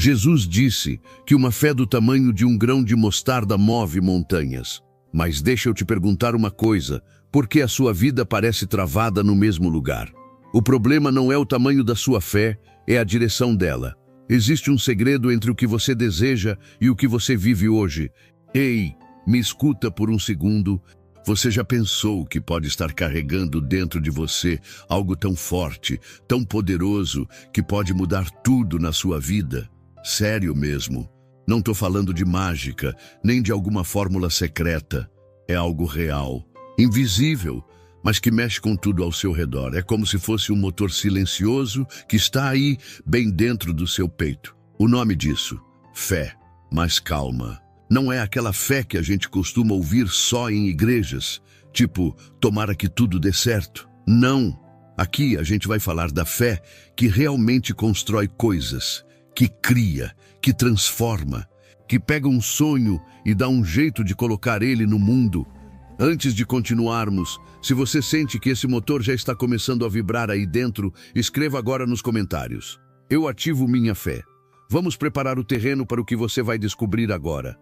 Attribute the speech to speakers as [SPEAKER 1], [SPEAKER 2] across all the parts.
[SPEAKER 1] Jesus disse que uma fé do tamanho de um grão de mostarda move montanhas. Mas deixa eu te perguntar uma coisa: por que a sua vida parece travada no mesmo lugar? O problema não é o tamanho da sua fé, é a direção dela. Existe um segredo entre o que você deseja e o que você vive hoje. Ei, me escuta por um segundo. Você já pensou que pode estar carregando dentro de você algo tão forte, tão poderoso, que pode mudar tudo na sua vida? Sério mesmo. Não estou falando de mágica, nem de alguma fórmula secreta. É algo real, invisível, mas que mexe com tudo ao seu redor. É como se fosse um motor silencioso que está aí, bem dentro do seu peito. O nome disso: fé. Mas calma. Não é aquela fé que a gente costuma ouvir só em igrejas, tipo, tomara que tudo dê certo. Não. Aqui a gente vai falar da fé que realmente constrói coisas, que cria, que transforma, que pega um sonho e dá um jeito de colocar ele no mundo. Antes de continuarmos, se você sente que esse motor já está começando a vibrar aí dentro, escreva agora nos comentários: eu ativo minha fé. Vamos preparar o terreno para o que você vai descobrir agora.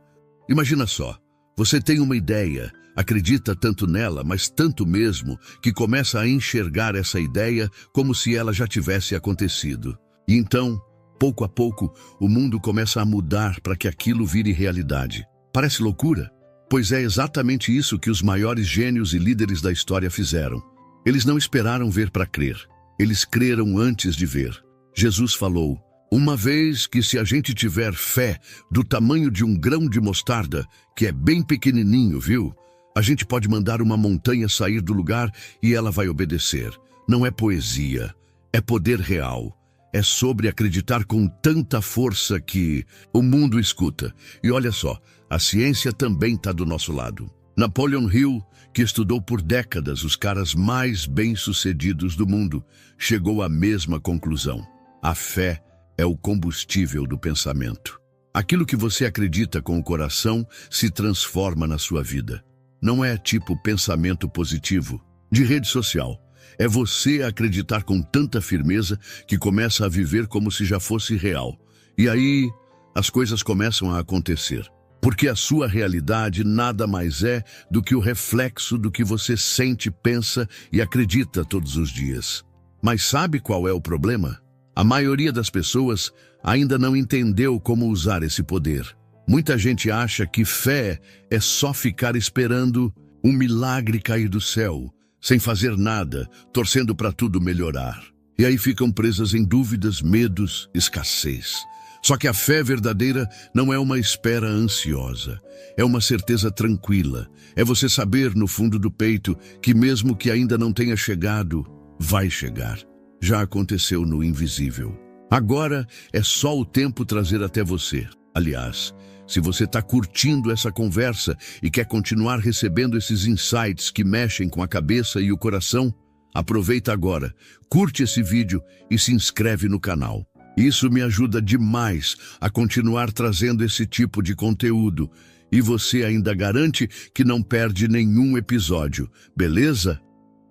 [SPEAKER 1] Imagina só, você tem uma ideia, acredita tanto nela, mas tanto mesmo, que começa a enxergar essa ideia como se ela já tivesse acontecido. E então, pouco a pouco, o mundo começa a mudar para que aquilo vire realidade. Parece loucura? Pois é exatamente isso que os maiores gênios e líderes da história fizeram. Eles não esperaram ver para crer. Eles creram antes de ver. Jesus falou: uma vez que se a gente tiver fé do tamanho de um grão de mostarda, que é bem pequenininho, viu? A gente pode mandar uma montanha sair do lugar e ela vai obedecer. Não é poesia, é poder real. É sobre acreditar com tanta força que o mundo escuta. E olha só, a ciência também está do nosso lado. Napoleon Hill, que estudou por décadas os caras mais bem-sucedidos do mundo, chegou à mesma conclusão. A fé é o combustível do pensamento. Aquilo que você acredita com o coração se transforma na sua vida. Não é tipo pensamento positivo de rede social. É você acreditar com tanta firmeza que começa a viver como se já fosse real. E aí, as coisas começam a acontecer. Porque a sua realidade nada mais é do que o reflexo do que você sente, pensa e acredita todos os dias. Mas sabe qual é o problema? A maioria das pessoas ainda não entendeu como usar esse poder. Muita gente acha que fé é só ficar esperando um milagre cair do céu, sem fazer nada, torcendo para tudo melhorar. E aí ficam presas em dúvidas, medos, escassez. Só que a fé verdadeira não é uma espera ansiosa, é uma certeza tranquila. É você saber no fundo do peito que mesmo que ainda não tenha chegado, vai chegar. Já aconteceu no invisível. Agora é só o tempo trazer até você. Aliás, se você está curtindo essa conversa e quer continuar recebendo esses insights que mexem com a cabeça e o coração, aproveita agora, curte esse vídeo e se inscreve no canal. Isso me ajuda demais a continuar trazendo esse tipo de conteúdo. E você ainda garante que não perde nenhum episódio, beleza?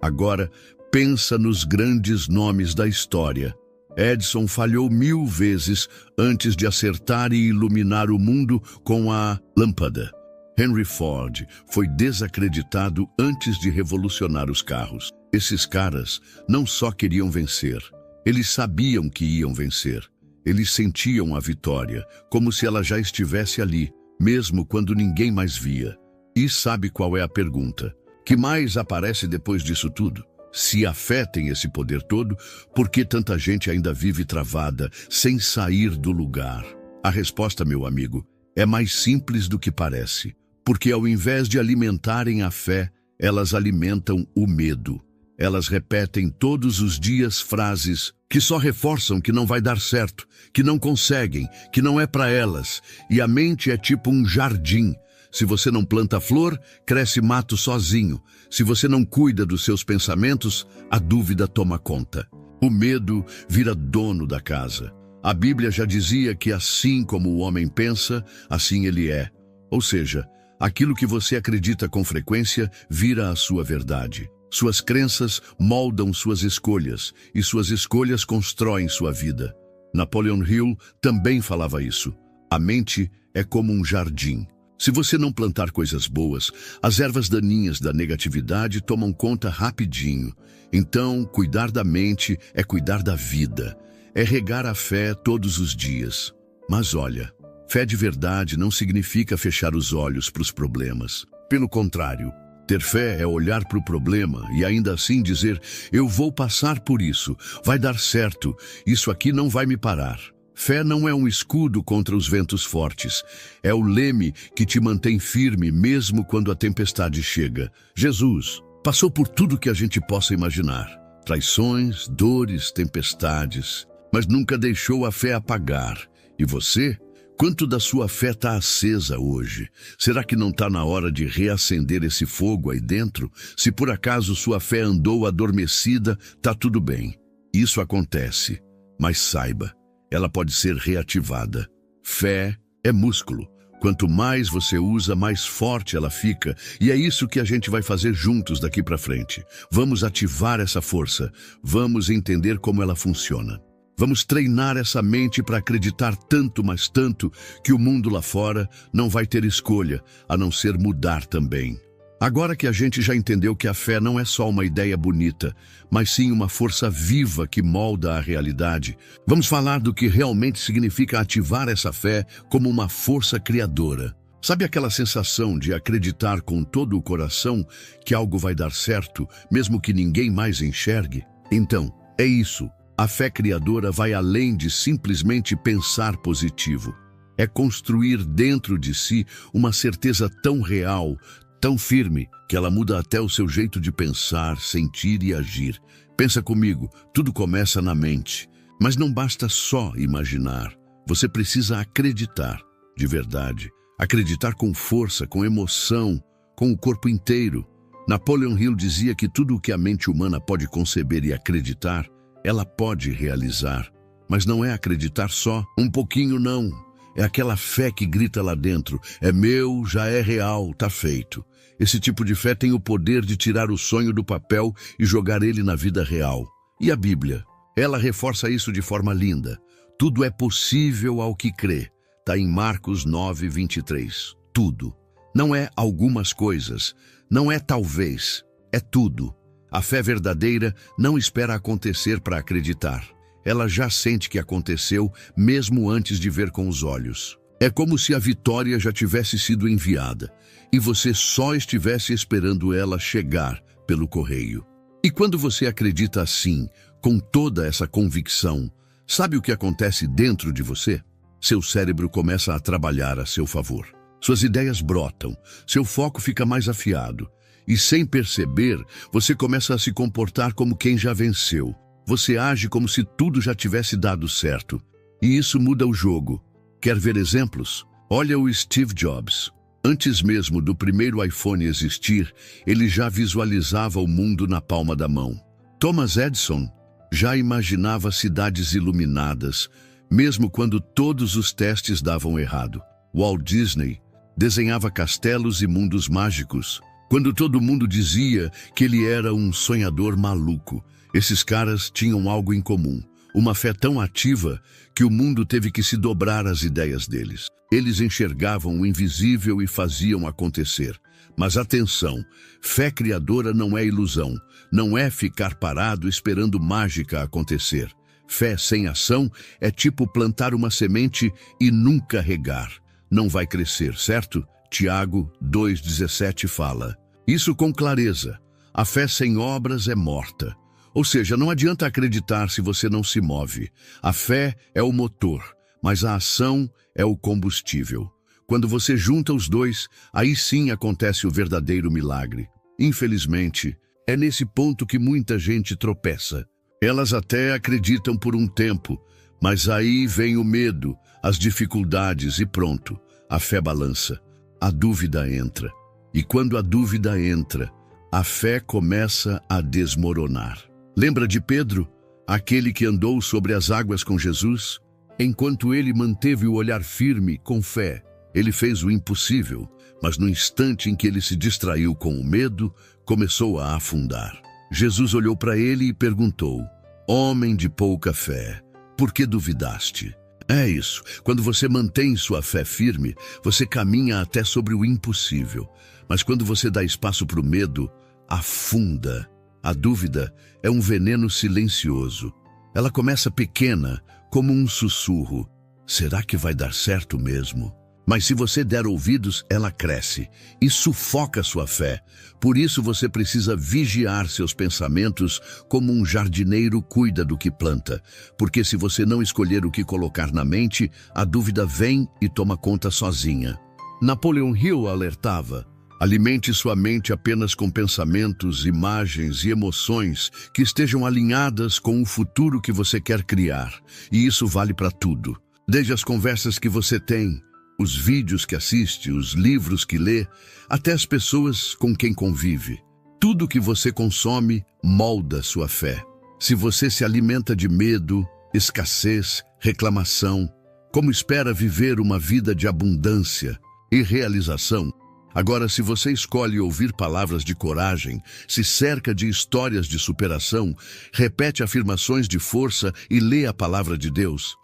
[SPEAKER 1] Agora, pensa nos grandes nomes da história. Edison falhou 1000 vezes antes de acertar e iluminar o mundo com a lâmpada. Henry Ford foi desacreditado antes de revolucionar os carros. Esses caras não só queriam vencer, eles sabiam que iam vencer. Eles sentiam a vitória, como se ela já estivesse ali, mesmo quando ninguém mais via. E sabe qual é a pergunta? Que mais aparece depois disso tudo? Se a fé tem esse poder todo, por que tanta gente ainda vive travada, sem sair do lugar? A resposta, meu amigo, é mais simples do que parece. Porque ao invés de alimentarem a fé, elas alimentam o medo. Elas repetem todos os dias frases que só reforçam que não vai dar certo, que não conseguem, que não é para elas. E a mente é tipo um jardim. Se você não planta flor, cresce mato sozinho. Se você não cuida dos seus pensamentos, a dúvida toma conta. O medo vira dono da casa. A Bíblia já dizia que assim como o homem pensa, assim ele é. Ou seja, aquilo que você acredita com frequência vira a sua verdade. Suas crenças moldam suas escolhas, e suas escolhas constroem sua vida. Napoleon Hill também falava isso. A mente é como um jardim. Se você não plantar coisas boas, as ervas daninhas da negatividade tomam conta rapidinho. Então, cuidar da mente é cuidar da vida. É regar a fé todos os dias. Mas olha, fé de verdade não significa fechar os olhos para os problemas. Pelo contrário, ter fé é olhar para o problema e ainda assim dizer: eu vou passar por isso, vai dar certo, isso aqui não vai me parar. Fé não é um escudo contra os ventos fortes, é o leme que te mantém firme mesmo quando a tempestade chega. Jesus passou por tudo que a gente possa imaginar: traições, dores, tempestades, mas nunca deixou a fé apagar. E você? Quanto da sua fé está acesa hoje? Será que não está na hora de reacender esse fogo aí dentro? Se por acaso sua fé andou adormecida, tá tudo bem. Isso acontece, mas saiba, ela pode ser reativada. Fé é músculo. Quanto mais você usa, mais forte ela fica. E é isso que a gente vai fazer juntos daqui para frente. Vamos ativar essa força. Vamos entender como ela funciona. Vamos treinar essa mente para acreditar tanto, mas tanto, que o mundo lá fora não vai ter escolha, a não ser mudar também. Agora que a gente já entendeu que a fé não é só uma ideia bonita, mas sim uma força viva que molda a realidade, vamos falar do que realmente significa ativar essa fé como uma força criadora. Sabe aquela sensação de acreditar com todo o coração que algo vai dar certo, mesmo que ninguém mais enxergue? Então, é isso. A fé criadora vai além de simplesmente pensar positivo. É construir dentro de si uma certeza tão real, tão firme, que ela muda até o seu jeito de pensar, sentir e agir. Pensa comigo, tudo começa na mente. Mas não basta só imaginar. Você precisa acreditar, de verdade. Acreditar com força, com emoção, com o corpo inteiro. Napoleon Hill dizia que tudo o que a mente humana pode conceber e acreditar, ela pode realizar. Mas não é acreditar só, um pouquinho não. É aquela fé que grita lá dentro: é meu, já é real, tá feito. Esse tipo de fé tem o poder de tirar o sonho do papel e jogar ele na vida real. E a Bíblia? Ela reforça isso de forma linda. Tudo é possível ao que crê. Está em Marcos 9:23. Tudo. Não é algumas coisas. Não é talvez. É tudo. A fé verdadeira não espera acontecer para acreditar. Ela já sente que aconteceu mesmo antes de ver com os olhos. É como se a vitória já tivesse sido enviada e você só estivesse esperando ela chegar pelo correio. E quando você acredita assim, com toda essa convicção, sabe o que acontece dentro de você? Seu cérebro começa a trabalhar a seu favor. Suas ideias brotam, seu foco fica mais afiado. E sem perceber, você começa a se comportar como quem já venceu. Você age como se tudo já tivesse dado certo. E isso muda o jogo. Quer ver exemplos? Olha o Steve Jobs. Antes mesmo do primeiro iPhone existir, ele já visualizava o mundo na palma da mão. Thomas Edison já imaginava cidades iluminadas, mesmo quando todos os testes davam errado. Walt Disney desenhava castelos e mundos mágicos, quando todo mundo dizia que ele era um sonhador maluco. Esses caras tinham algo em comum: uma fé tão ativa que o mundo teve que se dobrar às ideias deles. Eles enxergavam o invisível e faziam acontecer. Mas atenção, fé criadora não é ilusão, não é ficar parado esperando mágica acontecer. Fé sem ação é tipo plantar uma semente e nunca regar. Não vai crescer, certo? Tiago 2,17 fala. Isso com clareza. A fé sem obras é morta. Ou seja, não adianta acreditar se você não se move. A fé é o motor, mas a ação é o combustível. Quando você junta os dois, aí sim acontece o verdadeiro milagre. Infelizmente, é nesse ponto que muita gente tropeça. Elas até acreditam por um tempo, mas aí vem o medo, as dificuldades e pronto, a fé balança. A dúvida entra. E quando a dúvida entra, a fé começa a desmoronar. Lembra de Pedro, aquele que andou sobre as águas com Jesus? Enquanto ele manteve o olhar firme, com fé, ele fez o impossível, mas no instante em que ele se distraiu com o medo, começou a afundar. Jesus olhou para ele e perguntou: homem de pouca fé, Por que duvidaste? É isso. Quando você mantém sua fé firme, você caminha até sobre o impossível. Mas quando você dá espaço para o medo, afunda. A dúvida é um veneno silencioso. Ela começa pequena, como um sussurro. Será que vai dar certo mesmo? Mas se você der ouvidos, ela cresce e sufoca sua fé. Por isso você precisa vigiar seus pensamentos como um jardineiro cuida do que planta. Porque se você não escolher o que colocar na mente, a dúvida vem e toma conta sozinha. Napoleon Hill alertava: alimente sua mente apenas com pensamentos, imagens e emoções que estejam alinhadas com o futuro que você quer criar. E isso vale para tudo. Desde as conversas que você tem, os vídeos que assiste, os livros que lê, até as pessoas com quem convive. Tudo que você consome molda sua fé. Se você se alimenta de medo, escassez, reclamação, como espera viver uma vida de abundância e realização? Agora, se você escolhe ouvir palavras de coragem, se cerca de histórias de superação, repete afirmações de força e lê a palavra de Deus,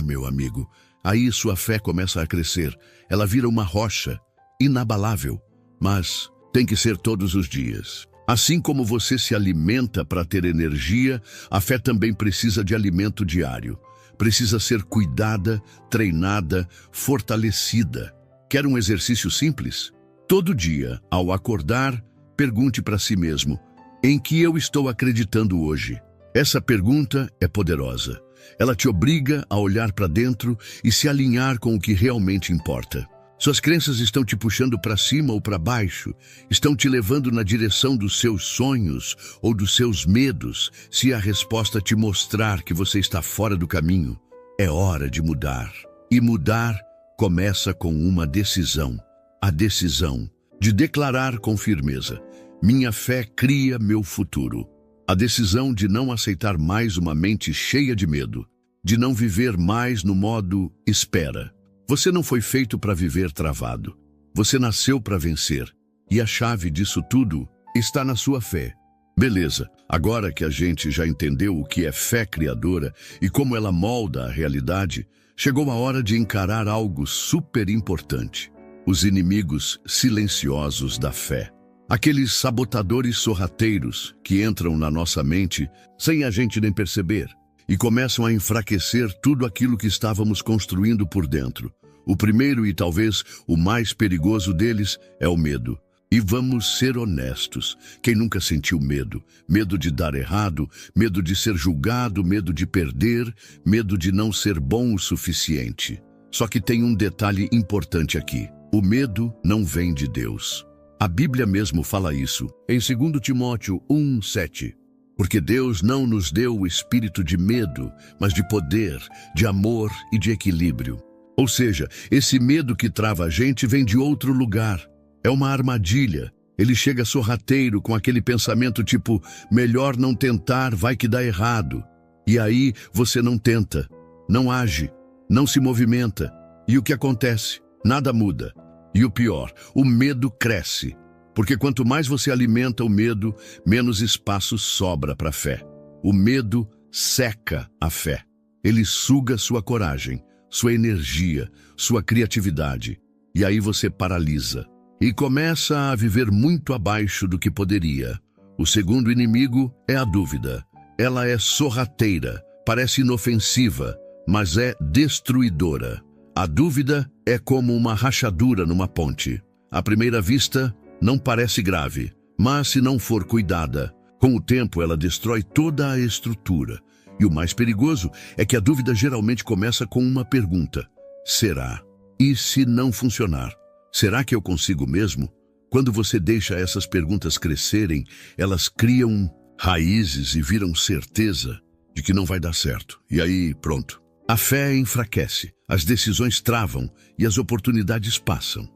[SPEAKER 1] meu amigo, aí sua fé começa a crescer. Ela vira uma rocha, inabalável. Mas tem que ser todos os dias. Assim como você se alimenta para ter energia, a fé também precisa de alimento diário. Precisa ser cuidada, treinada, fortalecida. Quer um exercício simples? Todo dia, ao acordar, pergunte para si mesmo: em que eu estou acreditando hoje? Essa pergunta é poderosa. Ela te obriga a olhar para dentro e se alinhar com o que realmente importa. Suas crenças estão te puxando para cima ou para baixo? Estão te levando na direção dos seus sonhos ou dos seus medos? Se a resposta te mostrar que você está fora do caminho, é hora de mudar. E mudar começa com uma decisão. A decisão de declarar com firmeza: minha fé cria meu futuro. A decisão de não aceitar mais uma mente cheia de medo, de não viver mais no modo espera. Você não foi feito para viver travado. Você nasceu para vencer. E a chave disso tudo está na sua fé. Beleza, agora que a gente já entendeu o que é fé criadora e como ela molda a realidade, chegou a hora de encarar algo super importante: os inimigos silenciosos da fé. Aqueles sabotadores sorrateiros que entram na nossa mente sem a gente nem perceber e começam a enfraquecer tudo aquilo que estávamos construindo por dentro. O primeiro e talvez o mais perigoso deles é o medo. E vamos ser honestos, quem nunca sentiu medo? Medo de dar errado, medo de ser julgado, medo de perder, medo de não ser bom o suficiente. Só que tem um detalhe importante aqui: o medo não vem de Deus. A Bíblia mesmo fala isso, em 2 Timóteo 1:7. Porque Deus não nos deu o espírito de medo, mas de poder, de amor e de equilíbrio. Ou seja, esse medo que trava a gente vem de outro lugar. É uma armadilha. Ele chega sorrateiro com aquele pensamento tipo: melhor não tentar, vai que dá errado. E aí você não tenta, não age, não se movimenta. E o que acontece? Nada muda. E o pior, o medo cresce. Porque quanto mais você alimenta o medo, menos espaço sobra para a fé. O medo seca a fé. Ele suga sua coragem, sua energia, sua criatividade. E aí você paralisa. E começa a viver muito abaixo do que poderia. O segundo inimigo é a dúvida. Ela é sorrateira, parece inofensiva, mas é destruidora. A dúvida é como uma rachadura numa ponte. À primeira vista, não parece grave, mas se não for cuidada, com o tempo ela destrói toda a estrutura. E o mais perigoso é que a dúvida geralmente começa com uma pergunta: será? E se não funcionar? Será que eu consigo mesmo? Quando você deixa essas perguntas crescerem, elas criam raízes e viram certeza de que não vai dar certo. E aí, pronto. A fé enfraquece, as decisões travam e as oportunidades passam.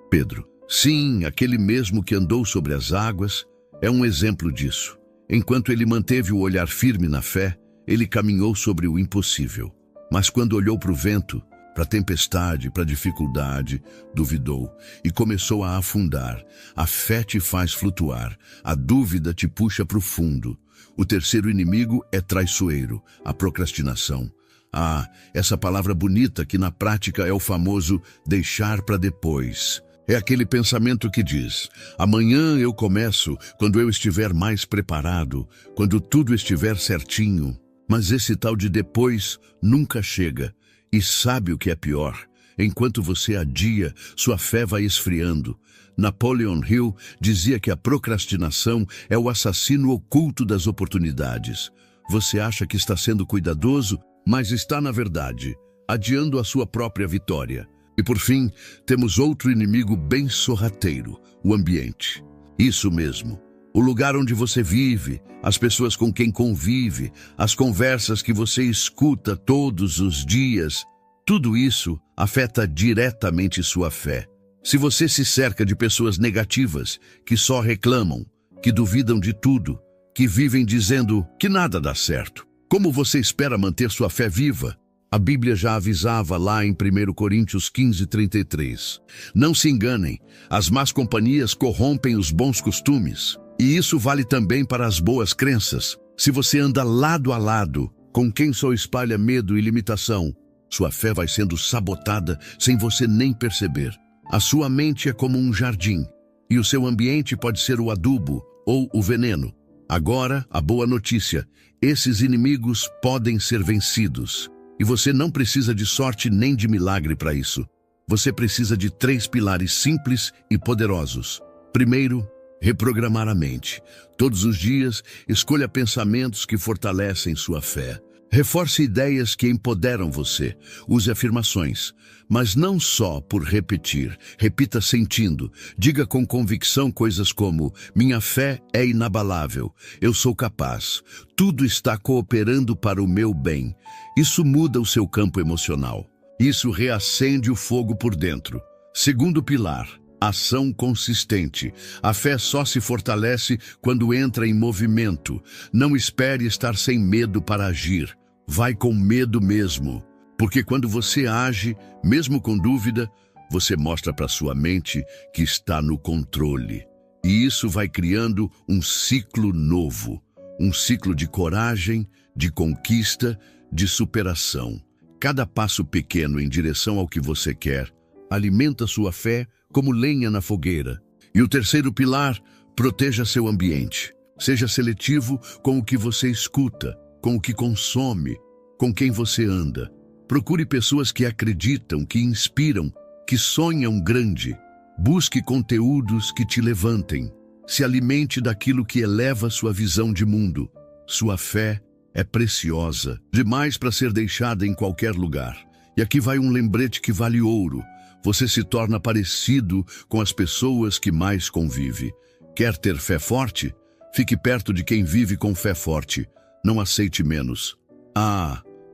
[SPEAKER 1] Pedro, sim, aquele mesmo que andou sobre as águas, é um exemplo disso. Enquanto ele manteve o olhar firme na fé, ele caminhou sobre o impossível. Mas quando olhou para o vento, para a tempestade, para a dificuldade, duvidou e começou a afundar. A fé te faz flutuar, a dúvida te puxa para o fundo. O terceiro inimigo é traiçoeiro, a procrastinação. Essa palavra bonita que na prática é o famoso deixar para depois. É aquele pensamento que diz: amanhã eu começo, quando eu estiver mais preparado, quando tudo estiver certinho. Mas esse tal de depois nunca chega. E sabe o que é pior? Enquanto você adia, sua fé vai esfriando. Napoleon Hill dizia que a procrastinação é o assassino oculto das oportunidades. Você acha que está sendo cuidadoso, mas está, na verdade, adiando a sua própria vitória. E por fim, temos outro inimigo bem sorrateiro: o ambiente. Isso mesmo. O lugar onde você vive, as pessoas com quem convive, as conversas que você escuta todos os dias, tudo isso afeta diretamente sua fé. Se você se cerca de pessoas negativas, que só reclamam, que duvidam de tudo, que vivem dizendo que nada dá certo, como você espera manter sua fé viva? A Bíblia já avisava lá em 1 Coríntios 15:33. Não se enganem, as más companhias corrompem os bons costumes. E isso vale também para as boas crenças. Se você anda lado a lado com quem só espalha medo e limitação, sua fé vai sendo sabotada sem você nem perceber. A sua mente é como um jardim, e o seu ambiente pode ser o adubo ou o veneno. Agora, a boa notícia: esses inimigos podem ser vencidos. E você não precisa de sorte nem de milagre para isso. Você precisa de 3 pilares simples e poderosos. Primeiro, reprogramar a mente. Todos os dias, escolha pensamentos que fortalecem sua fé. Reforce ideias que empoderam você. Use afirmações, mas não só por repetir. Repita sentindo. Diga com convicção coisas como: minha fé é inabalável, eu sou capaz, tudo está cooperando para o meu bem. Isso muda o seu campo emocional. Isso reacende o fogo por dentro. Segundo pilar: ação consistente. A fé só se fortalece quando entra em movimento. Não espere estar sem medo para agir. Vai com medo mesmo. Porque quando você age, mesmo com dúvida, você mostra para sua mente que está no controle. E isso vai criando um ciclo novo. Um ciclo de coragem, de conquista, de superação. Cada passo pequeno em direção ao que você quer alimenta sua fé como lenha na fogueira. E o terceiro pilar: proteja seu ambiente. Seja seletivo com o que você escuta, com o que consome, com quem você anda. Procure pessoas que acreditam, que inspiram, que sonham grande. Busque conteúdos que te levantem. Se alimente daquilo que eleva sua visão de mundo. Sua fé é preciosa, demais para ser deixada em qualquer lugar. E aqui vai um lembrete que vale ouro. Você se torna parecido com as pessoas que mais convive. Quer ter fé forte? Fique perto de quem vive com fé forte. Não aceite menos.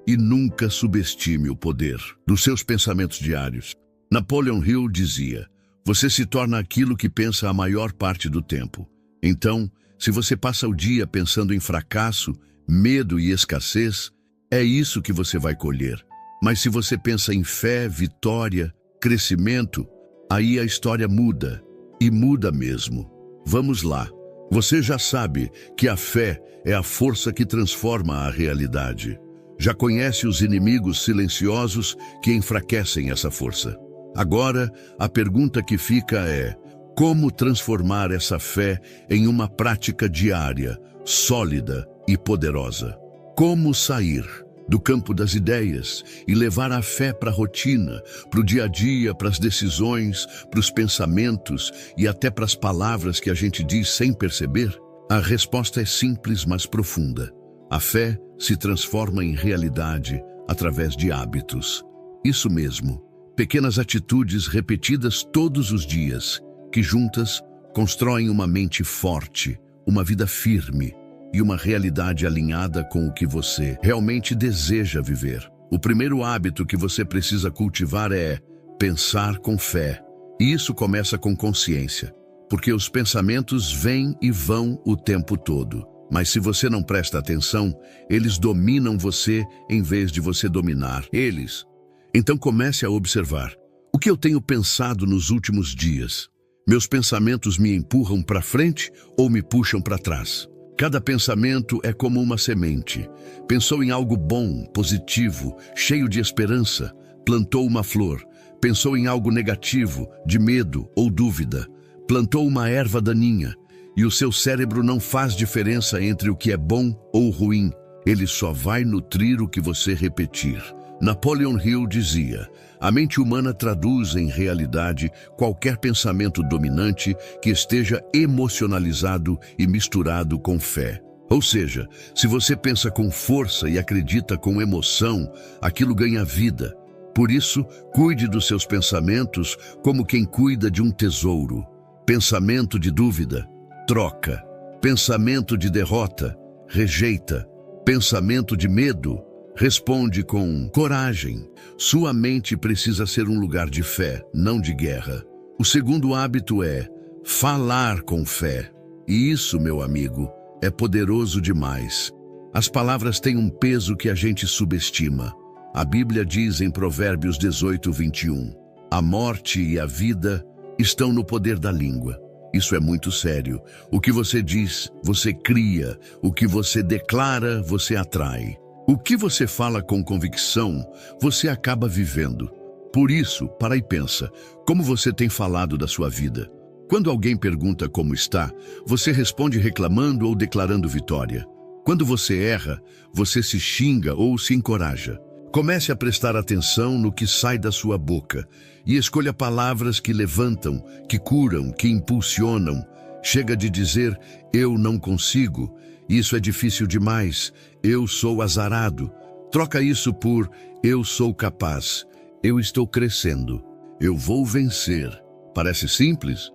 [SPEAKER 1] E nunca subestime o poder dos seus pensamentos diários. Napoleon Hill dizia: você se torna aquilo que pensa a maior parte do tempo. Então, se você passa o dia pensando em fracasso, medo e escassez, é isso que você vai colher. Mas se você pensa em fé, vitória, crescimento, aí a história muda, e muda mesmo. Vamos lá. Você já sabe que a fé é a força que transforma a realidade. Já conhece os inimigos silenciosos que enfraquecem essa força. Agora, a pergunta que fica é: como transformar essa fé em uma prática diária, sólida e poderosa? Como sair do campo das ideias e levar a fé para a rotina, para o dia a dia, para as decisões, para os pensamentos e até para as palavras que a gente diz sem perceber? A resposta é simples, mas profunda. A fé se transforma em realidade através de hábitos. Isso mesmo, pequenas atitudes repetidas todos os dias, que juntas constroem uma mente forte, uma vida firme e uma realidade alinhada com o que você realmente deseja viver. O primeiro hábito que você precisa cultivar é pensar com fé. E isso começa com consciência, porque os pensamentos vêm e vão o tempo todo. Mas se você não presta atenção, eles dominam você em vez de você dominar eles. Então comece a observar: o que eu tenho pensado nos últimos dias? Meus pensamentos me empurram para frente ou me puxam para trás? Cada pensamento é como uma semente. Pensou em algo bom, positivo, cheio de esperança, plantou uma flor. Pensou em algo negativo, de medo ou dúvida, plantou uma erva daninha. E o seu cérebro não faz diferença entre o que é bom ou ruim. Ele só vai nutrir o que você repetir. Napoleon Hill dizia: a mente humana traduz em realidade qualquer pensamento dominante que esteja emocionalizado e misturado com fé. Ou seja, se você pensa com força e acredita com emoção, aquilo ganha vida. Por isso, cuide dos seus pensamentos como quem cuida de um tesouro. Pensamento de dúvida, troca. Pensamento de derrota, rejeita. Pensamento de medo, responde com coragem. Sua mente precisa ser um lugar de fé, não de guerra. O segundo hábito é falar com fé. E isso, meu amigo, é poderoso demais. As palavras têm um peso que a gente subestima. A Bíblia diz em Provérbios 18:21, a morte e a vida estão no poder da língua. Isso é muito sério. O que você diz, você cria. O que você declara, você atrai. O que você fala com convicção, você acaba vivendo. Por isso, para e pensa, como você tem falado da sua vida? Quando alguém pergunta como está, você responde reclamando ou declarando vitória. Quando você erra, você se xinga ou se encoraja. Comece a prestar atenção no que sai da sua boca e escolha palavras que levantam, que curam, que impulsionam. Chega de dizer, eu não consigo, isso é difícil demais, eu sou azarado. Troca isso por, eu sou capaz, eu estou crescendo, eu vou vencer. Parece simples?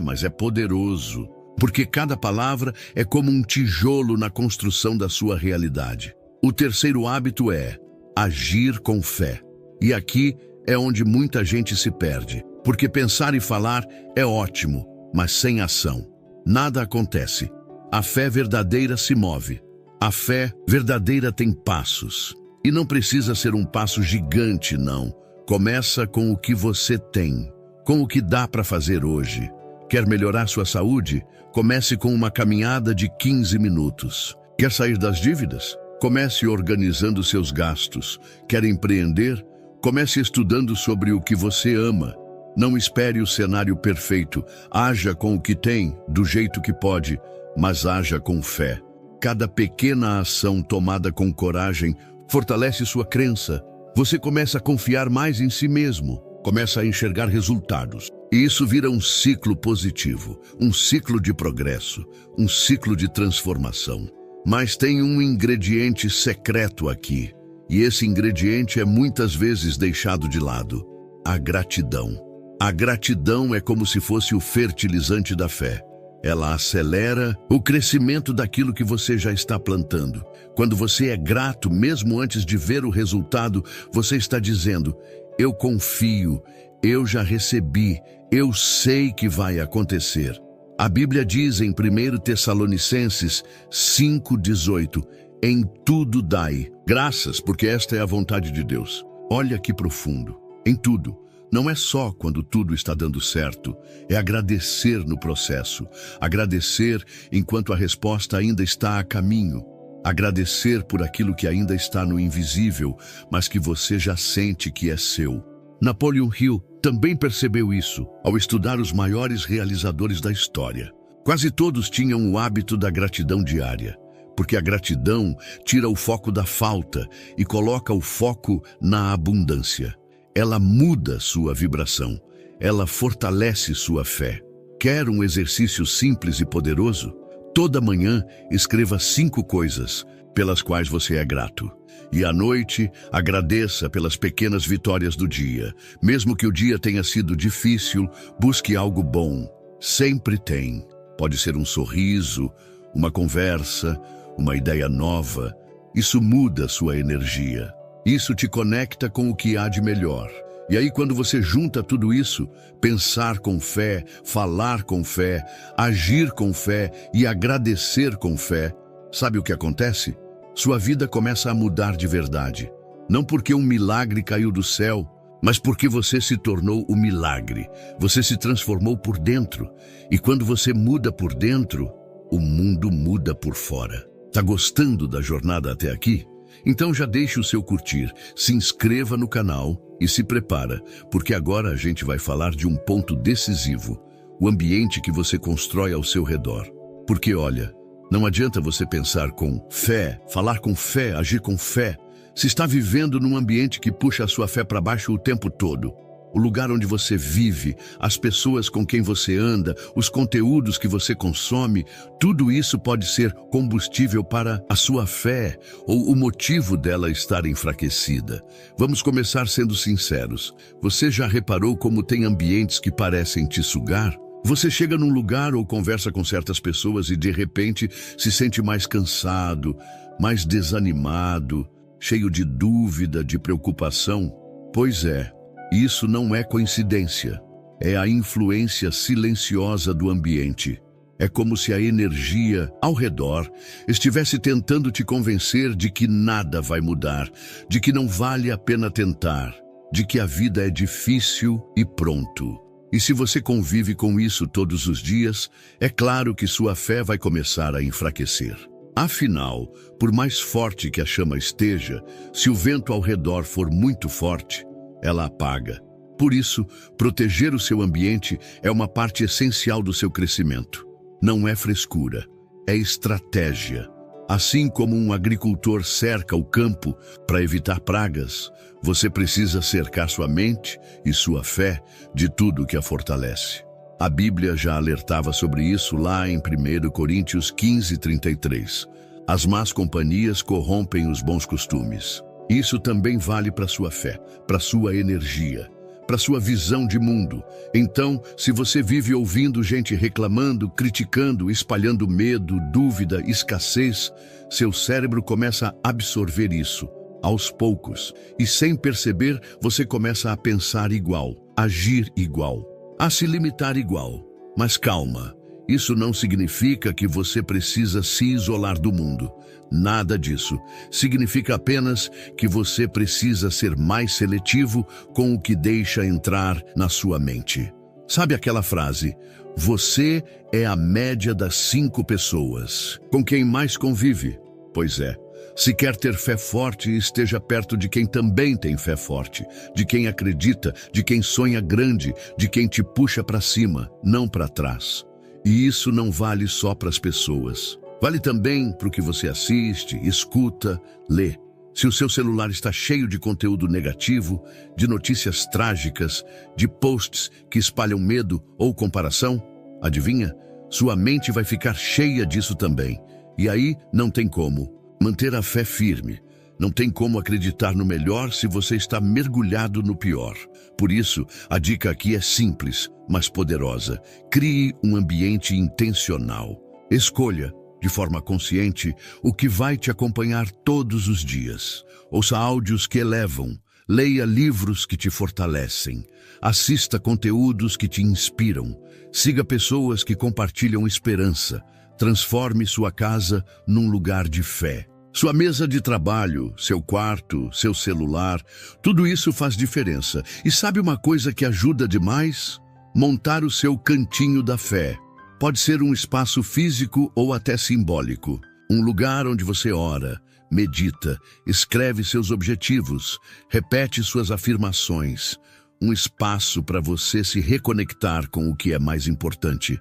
[SPEAKER 1] Mas é poderoso, porque cada palavra é como um tijolo na construção da sua realidade. O terceiro hábito é agir com fé. E aqui é onde muita gente se perde, porque pensar e falar é ótimo, mas sem ação nada acontece. A fé verdadeira se move. A fé verdadeira tem passos. E não precisa ser um passo gigante, não. Começa com o que você tem, com o que dá para fazer hoje. Quer melhorar sua saúde? Comece com uma caminhada de 15 minutos. Quer sair das dívidas? Comece organizando seus gastos. Quer empreender? Comece estudando sobre o que você ama. Não espere o cenário perfeito. Haja com o que tem, do jeito que pode, mas haja com fé. Cada pequena ação tomada com coragem fortalece sua crença. Você começa a confiar mais em si mesmo. Começa a enxergar resultados. E isso vira um ciclo positivo, um ciclo de progresso, um ciclo de transformação. Mas tem um ingrediente secreto aqui, e esse ingrediente é muitas vezes deixado de lado: a gratidão. A gratidão é como se fosse o fertilizante da fé. Ela acelera o crescimento daquilo que você já está plantando. Quando você é grato, mesmo antes de ver o resultado, você está dizendo, eu confio, eu já recebi, eu sei que vai acontecer. A Bíblia diz em 1 Tessalonicenses 5:18, em tudo dai graças, porque esta é a vontade de Deus. Olha que profundo. Em tudo. Não é só quando tudo está dando certo, é agradecer no processo, agradecer enquanto a resposta ainda está a caminho, agradecer por aquilo que ainda está no invisível, mas que você já sente que é seu. Napoleon Hill também percebeu isso ao estudar os maiores realizadores da história. Quase todos tinham o hábito da gratidão diária, porque a gratidão tira o foco da falta e coloca o foco na abundância. Ela muda sua vibração, ela fortalece sua fé. Quer um exercício simples e poderoso? Toda manhã escreva 5 coisas pelas quais você é grato. E à noite, agradeça pelas pequenas vitórias do dia. Mesmo que o dia tenha sido difícil, busque algo bom. Sempre tem. Pode ser um sorriso, uma conversa, uma ideia nova. Isso muda sua energia. Isso te conecta com o que há de melhor. E aí, quando você junta tudo isso, pensar com fé, falar com fé, agir com fé e agradecer com fé, sabe o que acontece? Sua vida começa a mudar de verdade. Não porque um milagre caiu do céu, mas porque você se tornou o milagre. Você se transformou por dentro. E quando você muda por dentro, o mundo muda por fora. Tá gostando da jornada até aqui? Então já deixe o seu curtir, se inscreva no canal e se prepara, porque agora a gente vai falar de um ponto decisivo, o ambiente que você constrói ao seu redor. Porque olha, não adianta você pensar com fé, falar com fé, agir com fé, se está vivendo num ambiente que puxa a sua fé para baixo o tempo todo. O lugar onde você vive, as pessoas com quem você anda, os conteúdos que você consome, tudo isso pode ser combustível para a sua fé ou o motivo dela estar enfraquecida. Vamos começar sendo sinceros. Você já reparou como tem ambientes que parecem te sugar? Você chega num lugar ou conversa com certas pessoas e de repente se sente mais cansado, mais desanimado, cheio de dúvida, de preocupação? Pois é. Isso não é coincidência, é a influência silenciosa do ambiente. É como se a energia ao redor estivesse tentando te convencer de que nada vai mudar, de que não vale a pena tentar, de que a vida é difícil e pronto. E se você convive com isso todos os dias, é claro que sua fé vai começar a enfraquecer. Afinal, por mais forte que a chama esteja, se o vento ao redor for muito forte, ela apaga. Por isso, proteger o seu ambiente é uma parte essencial do seu crescimento. Não é frescura, é estratégia. Assim como um agricultor cerca o campo para evitar pragas, você precisa cercar sua mente e sua fé de tudo que a fortalece. A Bíblia já alertava sobre isso lá em 1 Coríntios 15:33. As más companhias corrompem os bons costumes. Isso também vale para sua fé, para sua energia, para sua visão de mundo. Então, se você vive ouvindo gente reclamando, criticando, espalhando medo, dúvida, escassez, seu cérebro começa a absorver isso, aos poucos. E sem perceber, você começa a pensar igual, agir igual, a se limitar igual. Mas calma, isso não significa que você precisa se isolar do mundo. Nada disso. Significa apenas que você precisa ser mais seletivo com o que deixa entrar na sua mente. Sabe aquela frase? Você é a média das 5 pessoas com quem mais convive. Pois é. Se quer ter fé forte, esteja perto de quem também tem fé forte, de quem acredita, de quem sonha grande, de quem te puxa para cima, não para trás. E isso não vale só para as pessoas. Vale também para o que você assiste, escuta, lê. Se o seu celular está cheio de conteúdo negativo, de notícias trágicas, de posts que espalham medo ou comparação, adivinha? Sua mente vai ficar cheia disso também. E aí não tem como manter a fé firme. Não tem como acreditar no melhor se você está mergulhado no pior. Por isso, a dica aqui é simples, mas poderosa. Crie um ambiente intencional. Escolha, de forma consciente, o que vai te acompanhar todos os dias. Ouça áudios que elevam, leia livros que te fortalecem, assista conteúdos que te inspiram, siga pessoas que compartilham esperança, transforme sua casa num lugar de fé. Sua mesa de trabalho, seu quarto, seu celular, tudo isso faz diferença. E sabe uma coisa que ajuda demais? Montar o seu cantinho da fé. Pode ser um espaço físico ou até simbólico. Um lugar onde você ora, medita, escreve seus objetivos, repete suas afirmações. Um espaço para você se reconectar com o que é mais importante.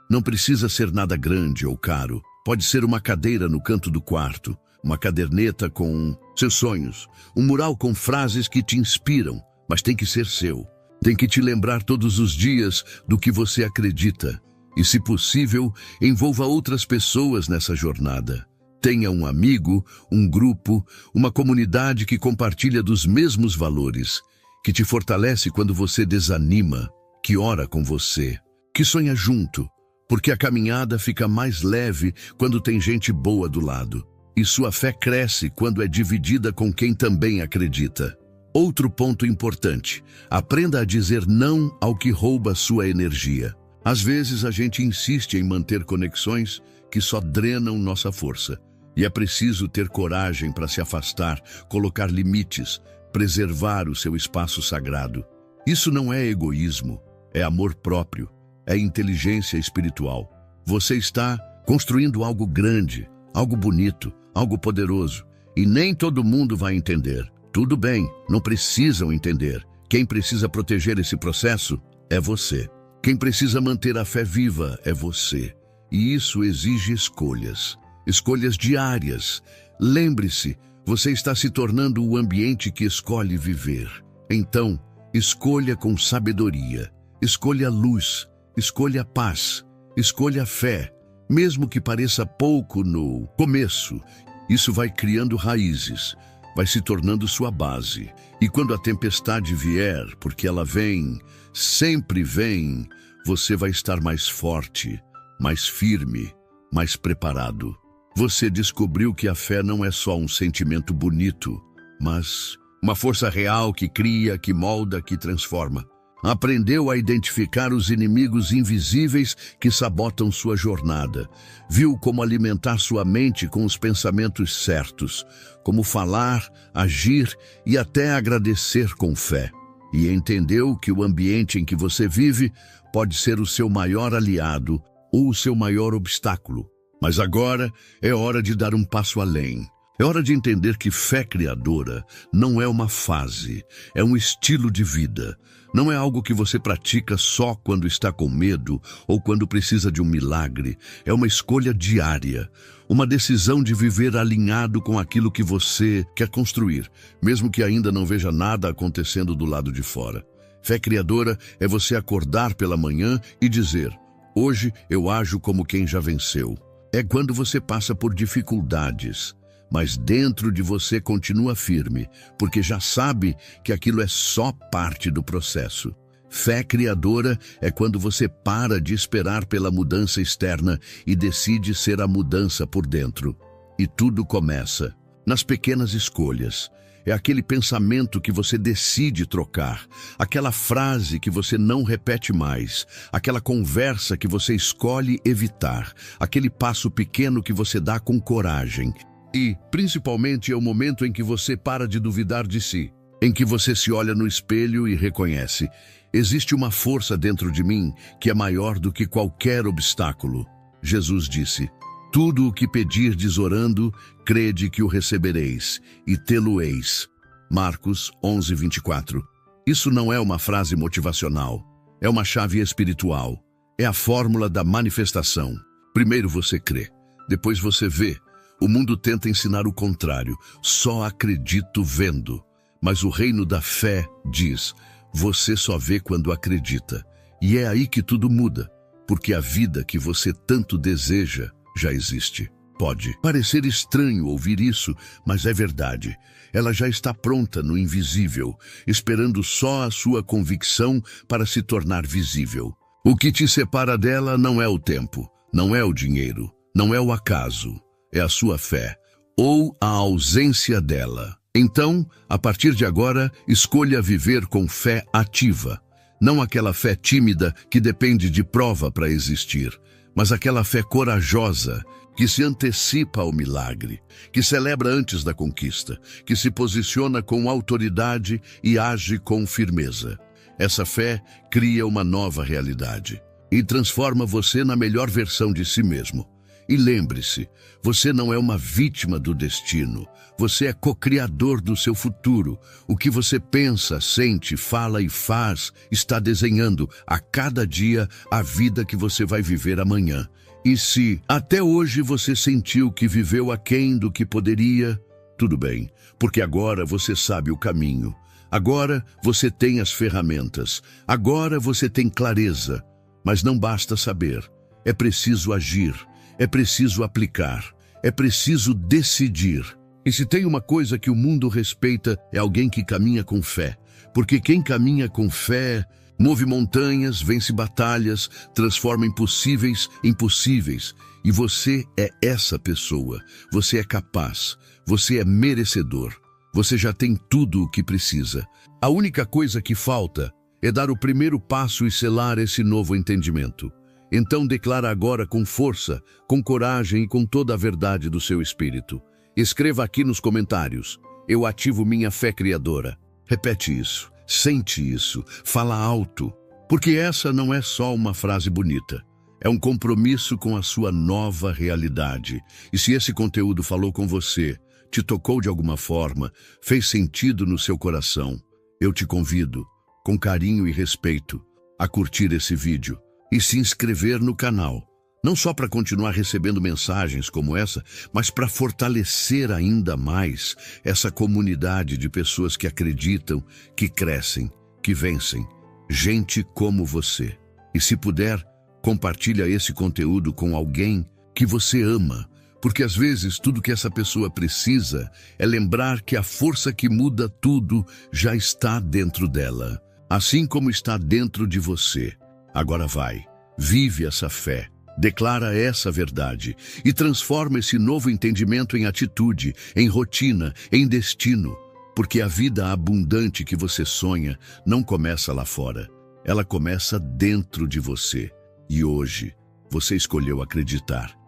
[SPEAKER 1] Não precisa ser nada grande ou caro. Pode ser uma cadeira no canto do quarto, uma caderneta com seus sonhos, um mural com frases que te inspiram, mas tem que ser seu. Tem que te lembrar todos os dias do que você acredita. E, se possível, envolva outras pessoas nessa jornada. Tenha um amigo, um grupo, uma comunidade que compartilha dos mesmos valores, que te fortalece quando você desanima, que ora com você, que sonha junto, porque a caminhada fica mais leve quando tem gente boa do lado. E sua fé cresce quando é dividida com quem também acredita. Outro ponto importante: aprenda a dizer não ao que rouba sua energia. Às vezes a gente insiste em manter conexões que só drenam nossa força. E é preciso ter coragem para se afastar, colocar limites, preservar o seu espaço sagrado. Isso não é egoísmo, é amor próprio, é inteligência espiritual. Você está construindo algo grande, algo bonito, algo poderoso. E nem todo mundo vai entender. Tudo bem, não precisam entender. Quem precisa proteger esse processo é você. Quem precisa manter a fé viva é você. E isso exige escolhas. Escolhas diárias. Lembre-se, você está se tornando o ambiente que escolhe viver. Então, escolha com sabedoria. Escolha a luz. Escolha a paz. Escolha a fé. Mesmo que pareça pouco no começo, isso vai criando raízes, vai se tornando sua base. E quando a tempestade vier, porque ela vem, sempre vem, você vai estar mais forte, mais firme, mais preparado. Você descobriu que a fé não é só um sentimento bonito, mas uma força real que cria, que molda, que transforma. Aprendeu a identificar os inimigos invisíveis que sabotam sua jornada. Viu como alimentar sua mente com os pensamentos certos, como falar, agir e até agradecer com fé. E entendeu que o ambiente em que você vive pode ser o seu maior aliado ou o seu maior obstáculo. Mas agora é hora de dar um passo além. É hora de entender que fé criadora não é uma fase, é um estilo de vida. Não é algo que você pratica só quando está com medo ou quando precisa de um milagre. É uma escolha diária, uma decisão de viver alinhado com aquilo que você quer construir, mesmo que ainda não veja nada acontecendo do lado de fora. Fé criadora é você acordar pela manhã e dizer: hoje eu ajo como quem já venceu. É quando você passa por dificuldades, mas dentro de você continua firme, porque já sabe que aquilo é só parte do processo. Fé criadora é quando você para de esperar pela mudança externa e decide ser a mudança por dentro. E tudo começa nas pequenas escolhas. É aquele pensamento que você decide trocar, aquela frase que você não repete mais, aquela conversa que você escolhe evitar, aquele passo pequeno que você dá com coragem. E, principalmente, é o momento em que você para de duvidar de si, em que você se olha no espelho e reconhece: existe uma força dentro de mim que é maior do que qualquer obstáculo. Jesus disse: tudo o que pedirdes orando, crede que o recebereis, e tê-lo-eis. Marcos 11:24. Isso não é uma frase motivacional, é uma chave espiritual, é a fórmula da manifestação. Primeiro você crê, depois você vê. O mundo tenta ensinar o contrário, só acredito vendo. Mas o reino da fé diz: você só vê quando acredita. E é aí que tudo muda, porque a vida que você tanto deseja já existe. Pode parecer estranho ouvir isso, mas é verdade. Ela já está pronta no invisível, esperando só a sua convicção para se tornar visível. O que te separa dela não é o tempo, não é o dinheiro, não é o acaso. É a sua fé, ou a ausência dela. Então, a partir de agora, escolha viver com fé ativa. Não aquela fé tímida que depende de prova para existir, mas aquela fé corajosa que se antecipa ao milagre, que celebra antes da conquista, que se posiciona com autoridade e age com firmeza. Essa fé cria uma nova realidade e transforma você na melhor versão de si mesmo. E lembre-se, você não é uma vítima do destino. Você é co-criador do seu futuro. O que você pensa, sente, fala e faz está desenhando a cada dia a vida que você vai viver amanhã. E se até hoje você sentiu que viveu aquém do que poderia, tudo bem, porque agora você sabe o caminho. Agora você tem as ferramentas. Agora você tem clareza. Mas não basta saber. É preciso agir. É preciso aplicar, é preciso decidir. E se tem uma coisa que o mundo respeita, é alguém que caminha com fé. Porque quem caminha com fé move montanhas, vence batalhas, transforma impossíveis em possíveis. E você é essa pessoa. Você é capaz, você é merecedor. Você já tem tudo o que precisa. A única coisa que falta é dar o primeiro passo e selar esse novo entendimento. Então declara agora com força, com coragem e com toda a verdade do seu espírito. Escreva aqui nos comentários: eu ativo minha fé criadora. Repete isso, sente isso, fala alto. Porque essa não é só uma frase bonita. É um compromisso com a sua nova realidade. E se esse conteúdo falou com você, te tocou de alguma forma, fez sentido no seu coração, eu te convido, com carinho e respeito, a curtir esse vídeo e se inscrever no canal. Não só para continuar recebendo mensagens como essa, mas para fortalecer ainda mais essa comunidade de pessoas que acreditam, que crescem, que vencem. Gente como você. E se puder, compartilha esse conteúdo com alguém que você ama, porque às vezes tudo que essa pessoa precisa é lembrar que a força que muda tudo já está dentro dela, assim como está dentro de você. Agora vai, vive essa fé, declara essa verdade e transforma esse novo entendimento em atitude, em rotina, em destino, porque a vida abundante que você sonha não começa lá fora, ela começa dentro de você. E hoje, você escolheu acreditar.